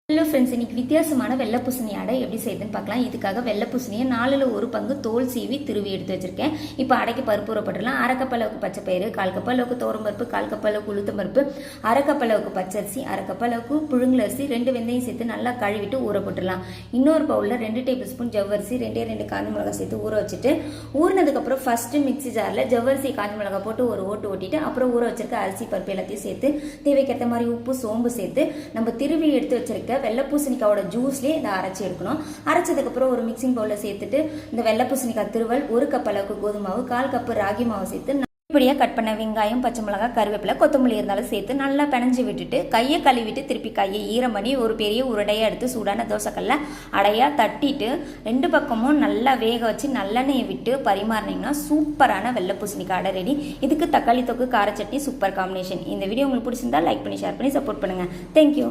Hello friends, இன்னைக்கு வித்தியாசமான வெள்ளை பூசணி அடை எப்படி செய்யுதுன்னு பார்க்கலாம். இதுக்காக வெள்ளை பூசணியை 4/1 தோல் சீவி திருவி எடுத்து வச்சிருக்கேன். இப்போ அடைக்கு பருப்பு ஊறப்பட்டுலாம். 1/2 கப் அளவுக்கு பச்சை பயிறு, 1/4 கப் அளவுக்கு பருப்பு, 1/4 கப் அளவுக்கு உளுத்தம் பருப்பு, 1/2 கப் அளவுக்கு பச்சரிசி, 1/2 கப் அளவுக்கு புழுங்கல் அரிசி, 2 வெந்தயம் சேர்த்து நல்லா கழுவிட்டு ஊற போட்டுடலாம். இன்னொரு பவுலில் 2 டேபிள் ஸ்பூன் ஜவ்வரிசி, 2 காஞ்ச மிளகாய் சேர்த்து ஊற வச்சுட்டு ஊறினதுக்கப்புறம் ஃபர்ஸ்ட் மிக்சி ஜாரில் ஜவ்வரிசி காஞ்ச மிளகாய் போட்டு ஒரு ஓட்டிட்டு அப்புறம் ஊற வச்சிருக்க அரிசி பருப்பு எல்லாத்தையும் சேர்த்து தேவைக்கேற்ற மாதிரி உப்பு சோம்பு சேர்த்து நம்ம திருவி எடுத்து வச்சிருக்க வெள்ளை பூசணிக்காயோட ஜூஸ்லேயே இதை அரைச்சி எடுக்கணும். அரைச்சதுக்கப்புறம் ஒரு மிக்சிங் பவுலில் சேர்த்துட்டு இந்த வெள்ளை பூசணிக்காய் திருவல் 1 கப் அளவுக்கு கோதுமை மாவு, 1/4 கப் ராகி மாவு சேர்த்து இப்படியாக கட் பண்ண வெங்காயம், பச்சை மிளகாய், கருவேப்பிலை, கொத்தமல்லி இருந்தாலும் சேர்த்து நல்லா பிணைஞ்சு விட்டுட்டு கையை கழுவிட்டு திருப்பி கையை ஈரம் பண்ணி ஒரு பெரிய உருடையை எடுத்து சூடான தோசைக்கல்ல அடையாக தட்டிட்டு 2 பக்கமும் நல்லா வேக வச்சு நல்லெண்ணெயை விட்டு பரிமாறினீங்கன்னா சூப்பரான வெள்ளை பூசணிக்காய் அடை ரெடி. இதுக்கு தக்காளி தொக்கு, கார சட்னி சூப்பர் காம்பினேஷன். இந்த வீடியோ உங்களுக்கு பிடிச்சிருந்தா லைக் பண்ணி ஷேர் பண்ணி சப்போர்ட் பண்ணுங்கள். தேங்க்யூ.